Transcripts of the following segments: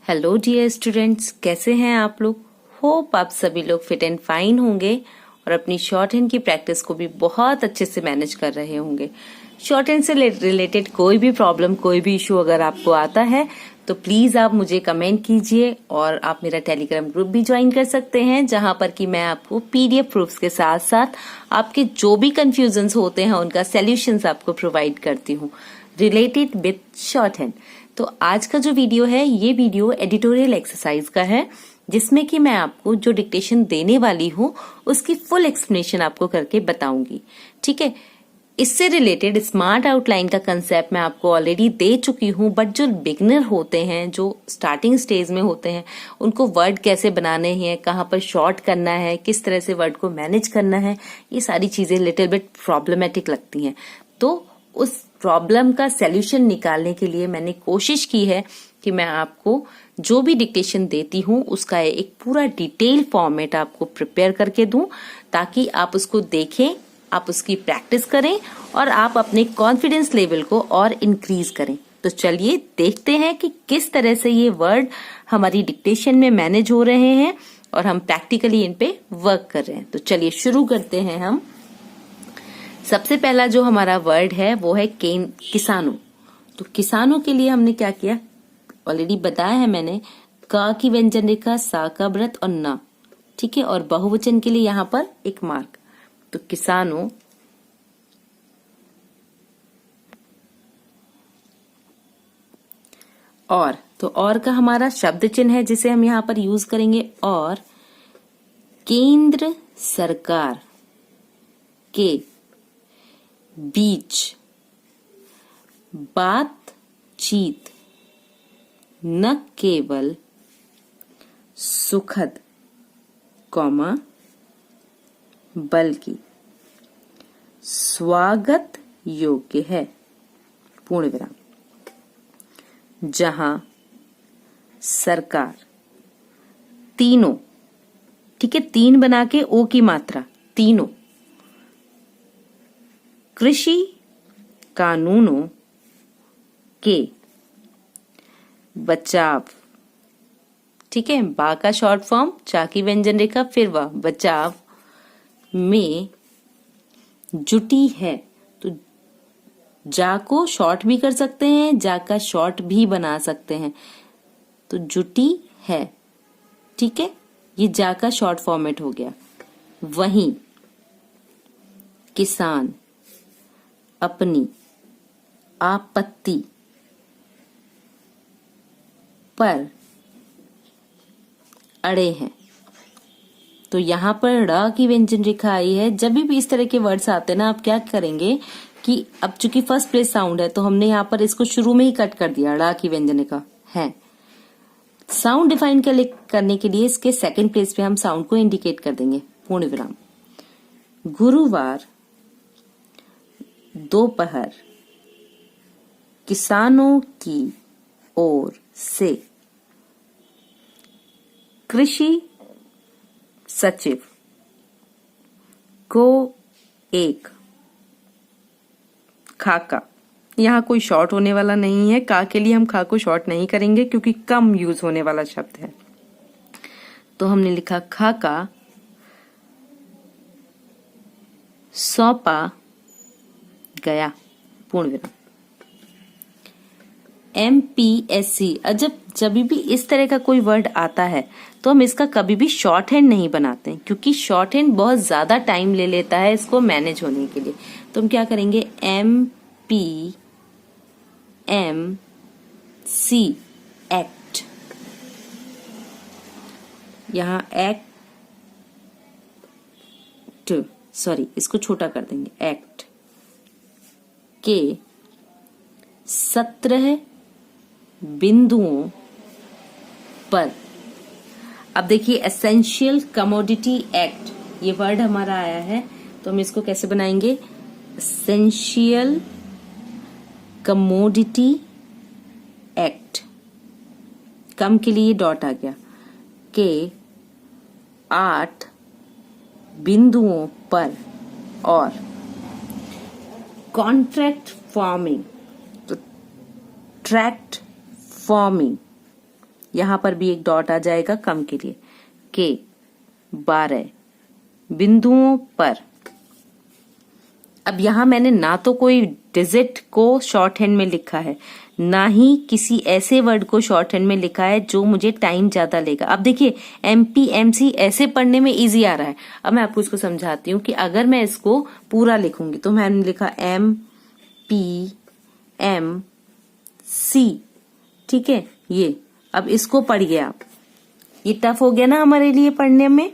Hello dear students, कैसे हैं आप लोग। होप आप सभी लोग फिट एंड फाइन होंगे और अपनी शॉर्ट हैंड की प्रैक्टिस को भी बहुत अच्छे से मैनेज कर रहे होंगे। शॉर्ट हैंड से रिलेटेड कोई भी प्रॉब्लम, कोई भी इशू अगर आपको आता है तो प्लीज आप मुझे कमेंट कीजिए और आप मेरा टेलीग्राम ग्रुप भी ज्वाइन कर सकते हैं, जहां पर कि मैं आपको पीडीएफ प्रूफ्स के साथ साथ आपके जो भी कंफ्यूजन्स होते हैं उनका सॉल्यूशंस आपको प्रोवाइड करती हूँ रिलेटेड विथ शॉर्ट हैंड। तो आज का जो वीडियो है, ये वीडियो एडिटोरियल एक्सरसाइज का है, जिसमें कि मैं आपको जो डिक्टेशन देने वाली हूँ उसकी फुल एक्सप्लेनेशन आपको करके बताऊंगी। ठीक है, इससे रिलेटेड स्मार्ट आउटलाइन का कंसेप्ट मैं आपको ऑलरेडी दे चुकी हूँ, बट जो बिगनर होते हैं, जो स्टार्टिंग स्टेज में होते हैं, उनको वर्ड कैसे बनाने हैं, कहाँ पर शॉर्ट करना है, किस तरह से वर्ड को मैनेज करना है, ये सारी चीजें लिटिल बिट प्रॉब्लमेटिक लगती हैं। तो उस प्रॉब्लम का सॉल्यूशन निकालने के लिए मैंने कोशिश की है कि मैं आपको जो भी डिक्टेशन देती हूँ उसका एक पूरा डिटेल फॉर्मेट आपको प्रिपेयर करके दूं, ताकि आप उसको देखें, आप उसकी प्रैक्टिस करें और आप अपने कॉन्फिडेंस लेवल को और इंक्रीज करें। तो चलिए देखते हैं कि किस तरह से ये वर्ड हमारी डिक्टेशन में मैनेज हो रहे हैं और हम प्रैक्टिकली इन पे वर्क कर रहे हैं। तो चलिए शुरू करते हैं हम। सबसे पहला जो हमारा वर्ड है वो है किसानों। तो किसानों के लिए हमने क्या किया, ऑलरेडी बताया है मैंने, का की व्यंजन रेखा, सा का व्रत और ना। ठीक है, और बहुवचन के लिए यहाँ पर एक मार्क। तो किसानों, और तो और का हमारा शब्द चिन्ह है जिसे हम यहाँ पर यूज करेंगे, और केंद्र सरकार के बीच बातचीत न केवल सुखद कौमा बल्कि स्वागत योग्य है, पूर्ण विराम। जहां सरकार, तीनों, ठीक है, तीन बना के ओ की मात्रा, तीनों कृषि कानूनों के बचाव, ठीक है, बा का शॉर्ट फॉर्म, चा की व्यंजन रेखा, फिर वह बचाव में जुटी है। तो जा को शॉर्ट भी कर सकते हैं, जा का शॉर्ट भी बना सकते हैं। तो जुटी है, ठीक है, ये जा का शॉर्ट फॉर्मेट हो गया। वहीं किसान अपनी आपत्ति पर अड़े हैं। तो यहाँ पर ड़ की व्यंजन रेखा आई है। जब भी इस तरह के वर्ड्स आते हैं ना, आप क्या करेंगे कि अब चूंकि फर्स्ट प्लेस साउंड है तो हमने यहाँ पर इसको शुरू में ही कट कर दिया, ड़ की व्यंजन रेखा है। साउंड डिफाइन करने के लिए इसके सेकंड प्लेस पे हम साउंड को इंडिकेट कर देंगे, पूर्ण विराम। गुरुवार दोपहर किसानों की ओर से कृषि सचिव को एक खाका, यहाँ कोई शॉर्ट होने वाला नहीं है, का के लिए हम खा को शॉर्ट नहीं करेंगे क्योंकि कम यूज होने वाला शब्द है। तो हमने लिखा खाका सौंपा गया, पूर्ण विराम। MPSC, जब भी इस तरह का कोई वर्ड आता है तो हम इसका कभी भी शॉर्ट हैंड नहीं बनाते हैं, क्योंकि शॉर्ट हैंड बहुत ज्यादा टाइम ले लेता है इसको मैनेज होने के लिए। तो हम क्या करेंगे, MPMC एक्ट, यहाँ एक्ट, सॉरी इसको छोटा कर देंगे, एक्ट के 17 बिंदुओं पर। अब देखिए, एसेंशियल कमोडिटी एक्ट, ये वर्ड हमारा आया है, तो हम इसको कैसे बनाएंगे, एसेंशियल कमोडिटी एक्ट, कम के लिए डॉट आ गया, के 8 बिंदुओं पर, और कॉन्ट्रैक्ट फार्मिंग, तो ट्रैक्ट फार्मिंग यहां पर भी एक डॉट आ जाएगा कम के लिए। के 12 बिंदुओं पर। अब यहां मैंने ना तो कोई डिजिट को शॉर्ट हैंड में लिखा है, ना ही किसी ऐसे वर्ड को शॉर्ट हैंड में लिखा है जो मुझे टाइम ज्यादा लेगा। अब देखिए MPMC ऐसे पढ़ने में इजी आ रहा है। अब मैं आपको इसको समझाती हूँ कि अगर मैं इसको पूरा लिखूंगी तो मैंने लिखा MPMC, ठीक है। ये अब इसको पढ़िए आप, ये टफ हो गया ना हमारे लिए पढ़ने में,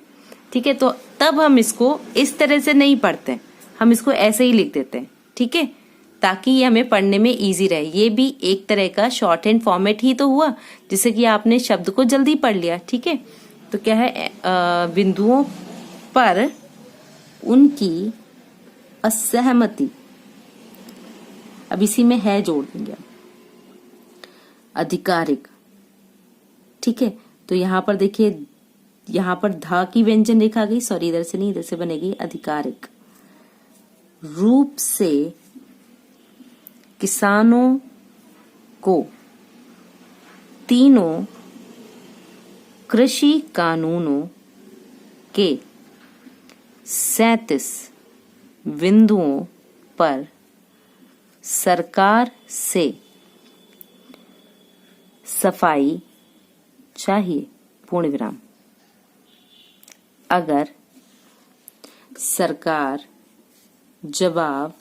ठीक है। तो तब हम इसको इस तरह से नहीं पढ़ते, हम इसको ऐसे ही लिख देते हैं, ठीक है, ताकि ये हमें पढ़ने में इजी रहे। ये भी एक तरह का शॉर्ट हैंड फॉर्मेट ही तो हुआ, जिससे कि आपने शब्द को जल्दी पढ़ लिया, ठीक है। तो क्या है, बिंदुओं पर उनकी असहमति, अब इसी में है जोड़ देंगे आधिकारिक, ठीक है। तो यहां पर देखिए, यहां पर धा की व्यंजन रेखा गई, सॉरी इधर से नहीं, इधर से बनेगी आधिकारिक रूप से किसानों को तीनों कृषि कानूनों के 37 बिंदुओं पर सरकार से सफाई चाहिए, पूर्ण विराम। अगर सरकार जवाब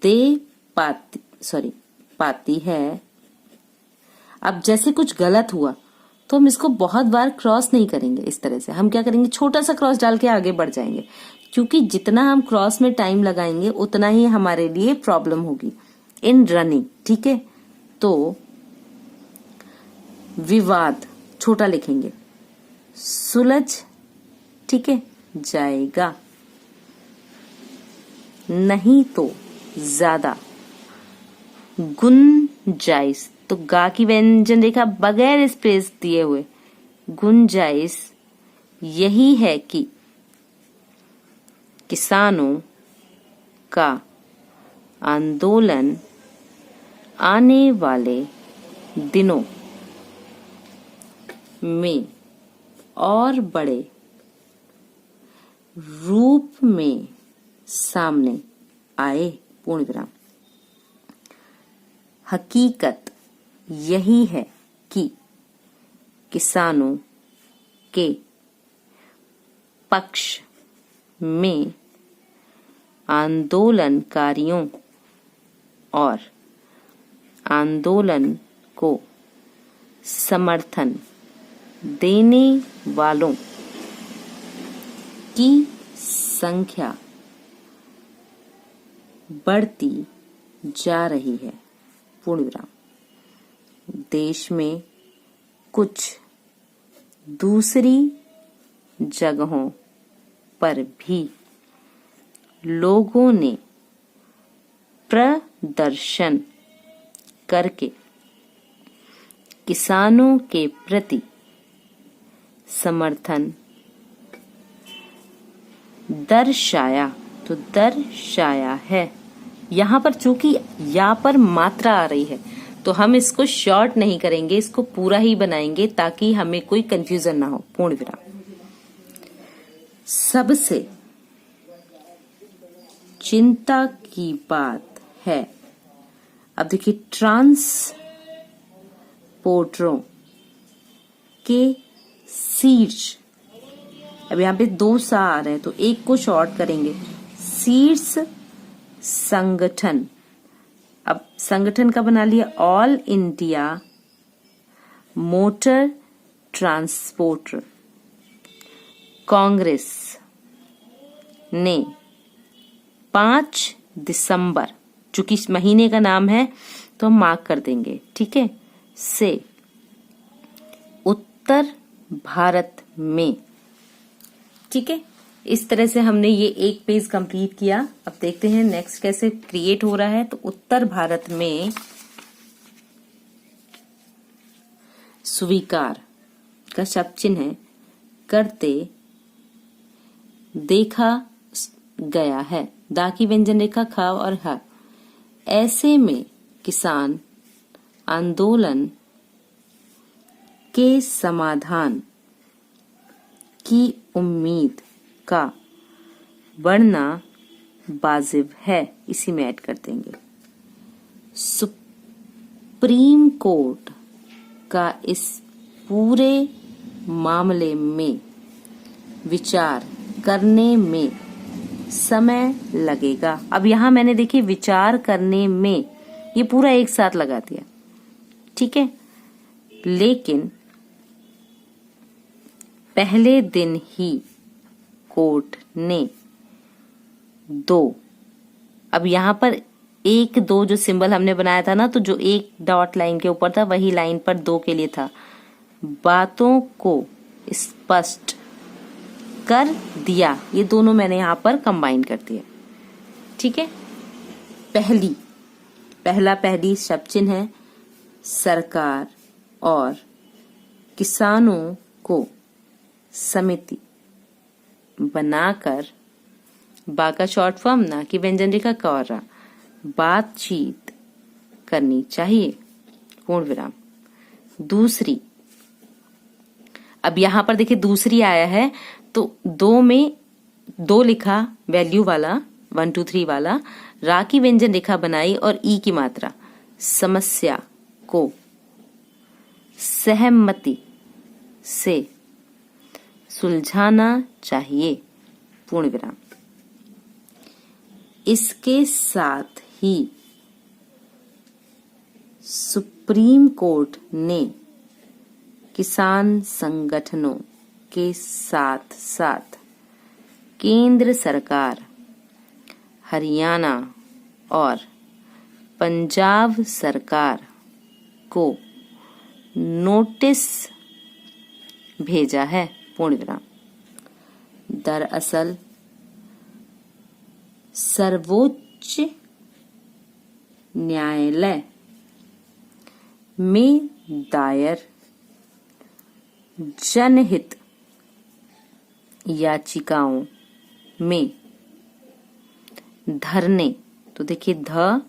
दे पाती है, अब जैसे कुछ गलत हुआ तो हम इसको बहुत बार क्रॉस नहीं करेंगे। इस तरह से हम क्या करेंगे, छोटा सा क्रॉस डाल के आगे बढ़ जाएंगे, क्योंकि जितना हम क्रॉस में टाइम लगाएंगे उतना ही हमारे लिए प्रॉब्लम होगी इन रनिंग, ठीक है। तो विवाद छोटा लिखेंगे, सुलझ, ठीक है, जाएगा, नहीं तो ज्यादा गुंजाइश, तो गा की व्यंजन रेखा बगैर स्पेस दिए हुए, गुंजाइश यही है कि किसानों का आंदोलन आने वाले दिनों में और बड़े रूप में सामने आए, पूर्ण विराम। हकीकत यही है कि किसानों के पक्ष में आंदोलनकारियों और आंदोलन को समर्थन देने वालों की संख्या बढ़ती जा रही है, पूर्ण विराम। देश में कुछ दूसरी जगहों पर भी लोगों ने प्रदर्शन करके किसानों के प्रति समर्थन दर्शाया, तो दर्शाया है। यहाँ पर चूंकि या पर मात्रा आ रही है तो हम इसको शॉर्ट नहीं करेंगे, इसको पूरा ही बनाएंगे ताकि हमें कोई कंफ्यूजन ना हो, पूर्ण विराम। सबसे चिंता की बात है, अब देखिए, ट्रांसपोर्टरों के शीर्ष, अब यहाँ पे 2 सा आ रहे हैं तो एक को शॉर्ट करेंगे, शीर्ष संगठन। अब संगठन का बना लिया all India motor transporter Congress ने 5 दिसंबर, चूंकि इस महीने का नाम है तो हम मार्क कर देंगे, ठीक है, से उत्तर भारत में, ठीक है। इस तरह से हमने ये एक पेज कंप्लीट किया। अब देखते हैं नेक्स्ट कैसे क्रिएट हो रहा है। तो उत्तर भारत में स्वीकार का शब्द चिन्ह है, करते देखा गया है, दा की व्यंजन रेखा खा और हा। ऐसे में किसान आंदोलन के समाधान की उम्मीद का बढ़ना वाजिब है। इसी में ऐड कर देंगे। सुप्रीम कोर्ट का इस पूरे मामले में विचार करने में समय लगेगा। अब यहां मैंने देखिए विचार करने में, ये पूरा एक साथ लगा दिया, ठीक है। लेकिन पहले दिन ही कोर्ट ने 2, अब यहां पर 1 2 जो सिंबल हमने बनाया था ना, तो जो एक डॉट लाइन के ऊपर था वही लाइन पर 2 के लिए था, बातों को स्पष्ट कर दिया। ये दोनों मैंने यहां पर कंबाइन कर दिया, ठीक है। पहली शब्द चिन्ह है सरकार और किसानों को समिति बनाकर, बा का शॉर्ट फॉर्म ना कि व्यंजन रेखा का और रा, बातचीत करनी चाहिए, पूर्ण विराम। दूसरी, अब यहां पर देखिए दूसरी आया है तो 2 में 2 लिखा वैल्यू वाला 1 2 3 वाला, रा की व्यंजन रेखा बनाई और ई की मात्रा, समस्या को सहमति से सुलझाना चाहिए, पूर्ण विराम। इसके साथ ही सुप्रीम कोर्ट ने किसान संगठनों के साथ साथ केंद्र सरकार, हरियाणा और पंजाब सरकार को नोटिस भेजा है, पूर्ण विराम। दरअसल सर्वोच्च न्यायालय में दायर जनहित याचिकाओं में धरने, तो देखिए ध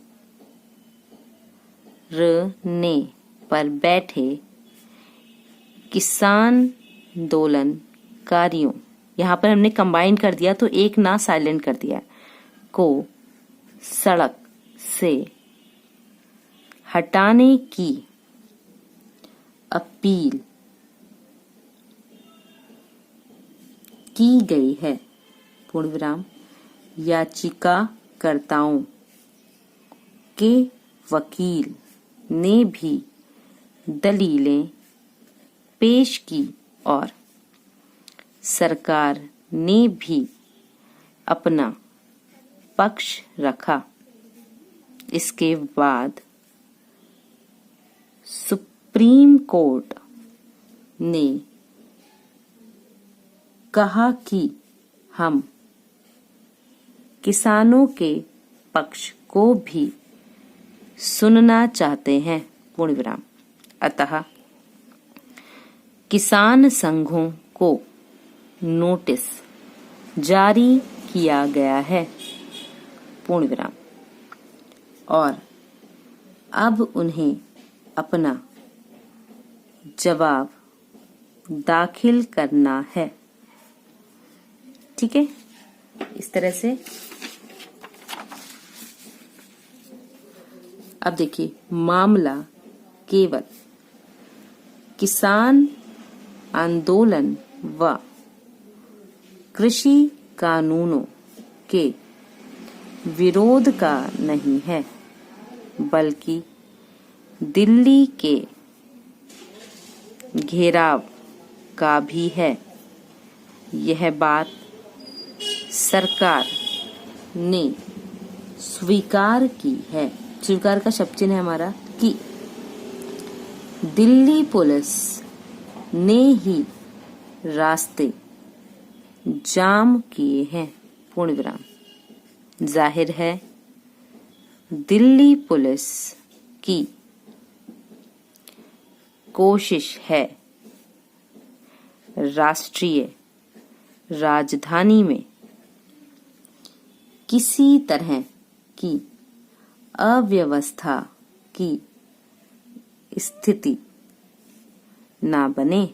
र ने पर बैठे किसान आंदोलनकारियों, यहां पर हमने कंबाइन कर दिया तो एक ना साइलेंट कर दिया, को सड़क से हटाने की अपील की गई है, पूर्ण विराम। याचिकाकर्ताओं के वकील ने भी दलीलें पेश की और सरकार ने भी अपना पक्ष रखा। इसके बाद सुप्रीम कोर्ट ने कहा कि हम किसानों के पक्ष को भी सुनना चाहते हैं, पूर्ण विराम। अतः किसान संघों को नोटिस जारी किया गया है, पूर्ण विराम। और अब उन्हें अपना जवाब दाखिल करना है, ठीक है। इस तरह से अब देखिए मामला केवल किसान आंदोलन व कृषि कानूनों के विरोध का नहीं है, बल्कि दिल्ली के घेराव का भी है। यह बात सरकार ने स्वीकार की है, स्वीकार का शब्द चिन्ह है हमारा, कि दिल्ली पुलिस ने ही रास्ते जाम किए हैं, पूर्ण विराम। जाहिर है दिल्ली पुलिस की कोशिश है राष्ट्रीय राजधानी में किसी तरह की अव्यवस्था की स्थिति ना बने,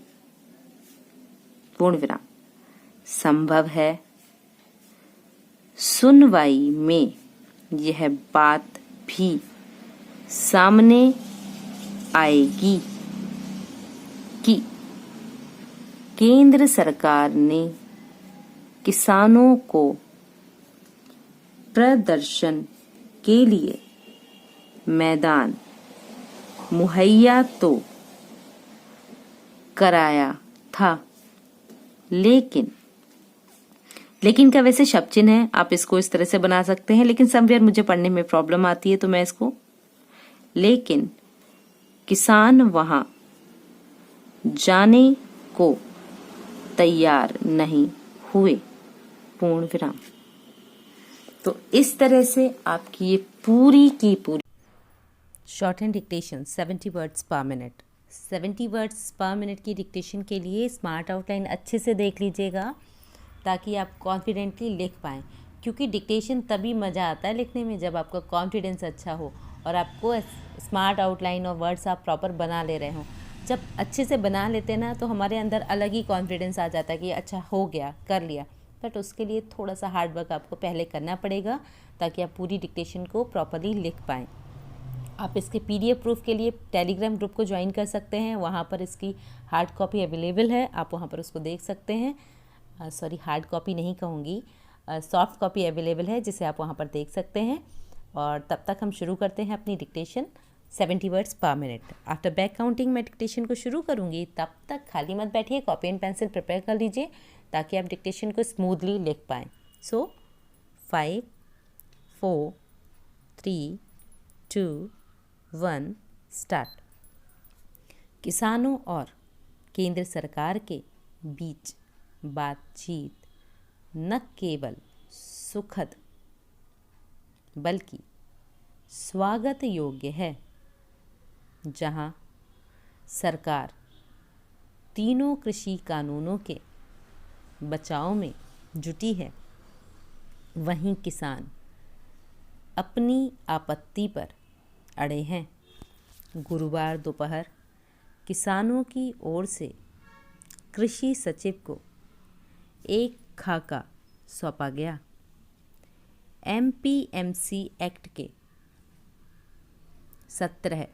पूर्ण विराम। संभव है सुनवाई में यह बात भी सामने आएगी कि केंद्र सरकार ने किसानों को प्रदर्शन के लिए मैदान मुहैया तो कराया था, लेकिन का वैसे शब्द चिन्ह है, आप इसको इस तरह से बना सकते हैं, लेकिन समवेयर मुझे पढ़ने में प्रॉब्लम आती है तो मैं इसको, लेकिन किसान वहां जाने को तैयार नहीं हुए, पूर्ण विराम। तो इस तरह से आपकी ये पूरी की पूरी शॉर्ट हैंड डिक्टेशन 70 वर्ड्स पर मिनट, 70 वर्ड्स पर मिनट की डिक्टेशन के लिए स्मार्ट आउटलाइन अच्छे से देख लीजिएगा ताकि आप कॉन्फिडेंटली लिख पाएँ, क्योंकि डिक्टेशन तभी मज़ा आता है लिखने में जब आपका कॉन्फिडेंस अच्छा हो और आपको स्मार्ट आउटलाइन और वर्ड्स आप प्रॉपर बना ले रहे हों। जब अच्छे से बना लेते हैं ना तो हमारे अंदर अलग ही कॉन्फिडेंस आ जाता है कि अच्छा हो गया, कर लिया। बट उसके लिए थोड़ा सा हार्ड वर्क आपको पहले करना पड़ेगा ताकि आप पूरी डिक्टेशन को प्रॉपरली लिख पाएँ। आप इसके PDF प्रूफ के लिए टेलीग्राम ग्रुप को ज्वाइन कर सकते हैं, वहाँ पर इसकी हार्ड कॉपी अवेलेबल है, आप वहाँ पर उसको देख सकते हैं। सॉरी, हार्ड कॉपी नहीं कहूँगी, सॉफ्ट कॉपी अवेलेबल है जिसे आप वहाँ पर देख सकते हैं। और तब तक हम शुरू करते हैं अपनी डिक्टेशन 70 वर्ड्स पर मिनट। आफ्टर बैक काउंटिंग मैं डिक्टेशन को शुरू करूँगी, तब तक खाली मत बैठिए, कॉपी एंड पेंसिल प्रिपेयर कर लीजिए ताकि आप डिक्टेशन को स्मूथली लिख पाएँ। सो 5 4 3 2 1 स्टार्ट। किसानों और केंद्र सरकार के बीच बातचीत न केवल सुखद बल्कि स्वागत योग्य है। जहां सरकार तीनों कृषि कानूनों के बचाव में जुटी है, वहीं किसान अपनी आपत्ति पर अड़े हैं। गुरुवार दोपहर किसानों की ओर से कृषि सचिव को एक खाका सौंपा गया। MPMC एक्ट के 17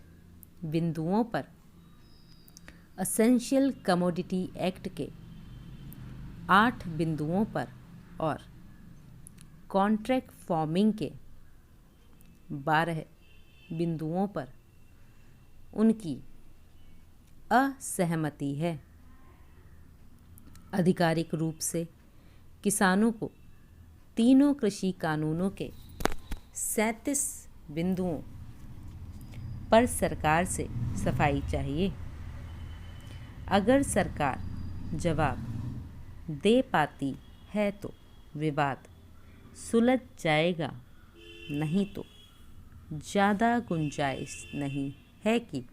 बिंदुओं पर, एसेंशियल कमोडिटी एक्ट के 8 बिंदुओं पर और कॉन्ट्रैक्ट फार्मिंग के 12 बिंदुओं पर उनकी असहमति है। आधिकारिक रूप से किसानों को तीनों कृषि कानूनों के 37 बिंदुओं पर सरकार से सफाई चाहिए। अगर सरकार जवाब दे पाती है तो विवाद सुलझ जाएगा, नहीं तो ज़्यादा गुंजाइश नहीं है कि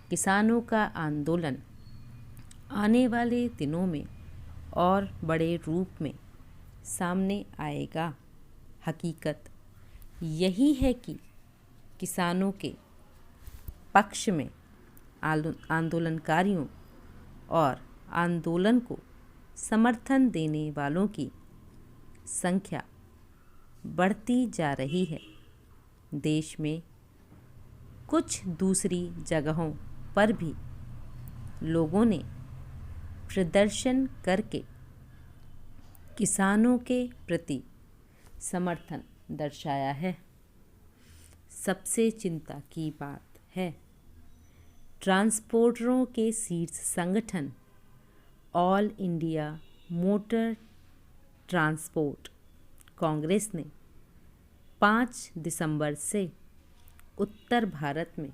किसानों का आंदोलन आने वाले दिनों में और बड़े रूप में सामने आएगा। हकीकत यही है कि किसानों के पक्ष में आंदोलनकारियों और आंदोलन को समर्थन देने वालों की संख्या बढ़ती जा रही है। देश में कुछ दूसरी जगहों पर भी लोगों ने प्रदर्शन करके किसानों के प्रति समर्थन दर्शाया है। सबसे चिंता की बात है, ट्रांसपोर्टरों के शीर्ष संगठन all India motor transport Congress ने 5 दिसंबर से उत्तर भारत में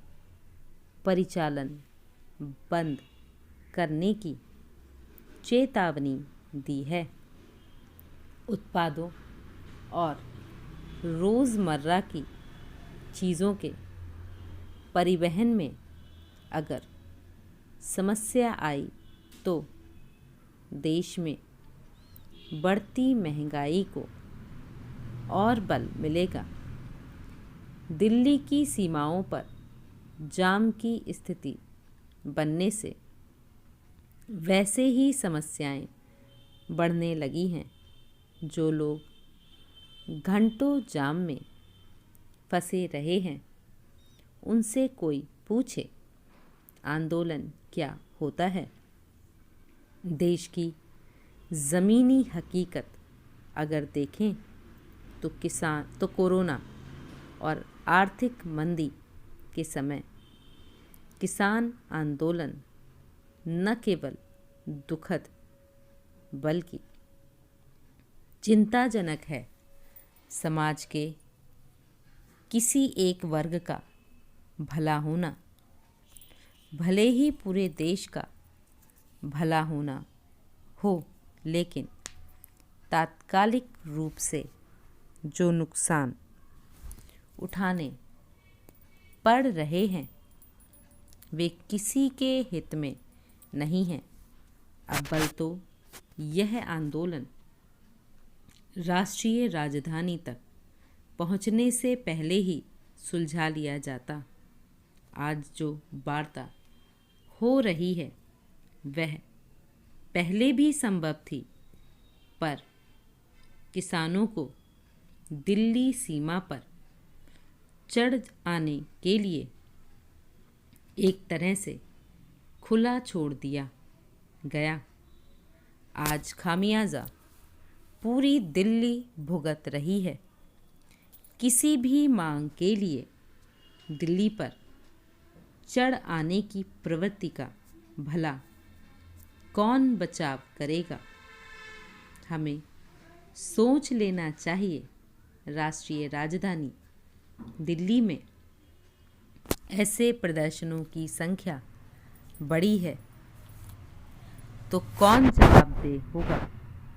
परिचालन बंद करने की चेतावनी दी है। उत्पादों और रोज़मर्रा की चीज़ों के परिवहन में अगर समस्या आई तो देश में बढ़ती महंगाई को और बल मिलेगा। दिल्ली की सीमाओं पर जाम की स्थिति बनने से वैसे ही समस्याएं बढ़ने लगी हैं। जो लोग घंटों जाम में फंसे रहे हैं, उनसे कोई पूछे आंदोलन क्या होता है। देश की ज़मीनी हकीकत अगर देखें तो कोरोना और आर्थिक मंदी के समय किसान आंदोलन न केवल दुखद बल्कि चिंताजनक है। समाज के किसी एक वर्ग का भला होना, भले ही पूरे देश का भला होना हो, लेकिन तात्कालिक रूप से जो नुकसान उठाने पड़ रहे हैं वे किसी के हित में नहीं हैं। अव्वल तो यह आंदोलन राष्ट्रीय राजधानी तक पहुंचने से पहले ही सुलझा लिया जाता। आज जो वार्ता हो रही है वह पहले भी संभव थी, पर किसानों को दिल्ली सीमा पर चढ़ आने के लिए एक तरह से खुला छोड़ दिया गया। आज खामियाजा पूरी दिल्ली भुगत रही है। किसी भी मांग के लिए दिल्ली पर चढ़ आने की प्रवृत्ति का भला कौन बचाव करेगा। हमें सोच लेना चाहिए। राष्ट्रीय राजधानी दिल्ली में ऐसे प्रदर्शनों की संख्या बढ़ी है तो कौन जवाबदेह होगा।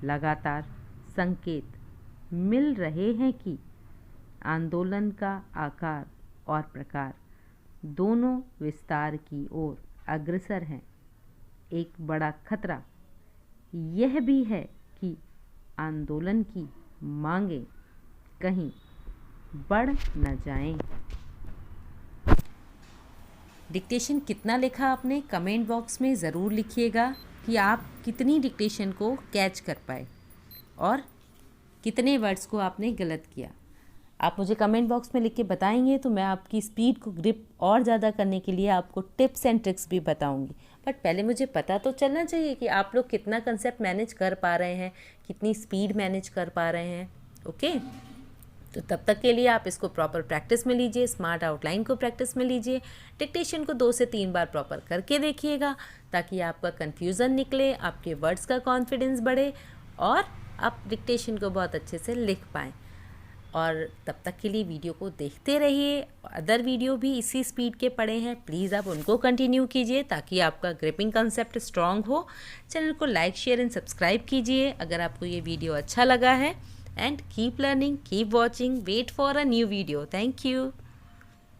लगातार संकेत मिल रहे हैं कि आंदोलन का आकार और प्रकार दोनों विस्तार की ओर अग्रसर हैं। एक बड़ा खतरा यह भी है कि आंदोलन की मांगें कहीं बढ़ न जाएं। डिक्टेशन कितना लिखा आपने कमेंट बॉक्स में ज़रूर लिखिएगा कि आप कितनी डिक्टेशन को कैच कर पाए और कितने वर्ड्स को आपने गलत किया। आप मुझे कमेंट बॉक्स में लिख के बताएंगे तो मैं आपकी स्पीड को ग्रिप और ज़्यादा करने के लिए आपको टिप्स एंड ट्रिक्स भी बताऊंगी। बट पहले मुझे पता तो चलना चाहिए कि आप लोग कितना कंसेप्ट मैनेज कर पा रहे हैं, कितनी स्पीड मैनेज कर पा रहे हैं। ओके, तो तब तक के लिए आप इसको प्रॉपर प्रैक्टिस में लीजिए, स्मार्ट आउटलाइन को प्रैक्टिस में लीजिए, डिक्टेशन को 2 से 3 बार प्रॉपर करके देखिएगा ताकि आपका कन्फ्यूज़न निकले, आपके वर्ड्स का कॉन्फिडेंस बढ़े और आप डिक्टेशन को बहुत अच्छे से लिख पाएँ। और तब तक के लिए वीडियो को देखते रहिए। अदर वीडियो भी इसी स्पीड के पड़े हैं, प्लीज़ आप उनको कंटिन्यू कीजिए ताकि आपका ग्रिपिंग कंसेप्ट स्ट्रांग हो। चैनल को लाइक, शेयर एंड सब्सक्राइब कीजिए अगर आपको ये वीडियो अच्छा लगा है। And keep learning, keep watching, wait for a new video. Thank you.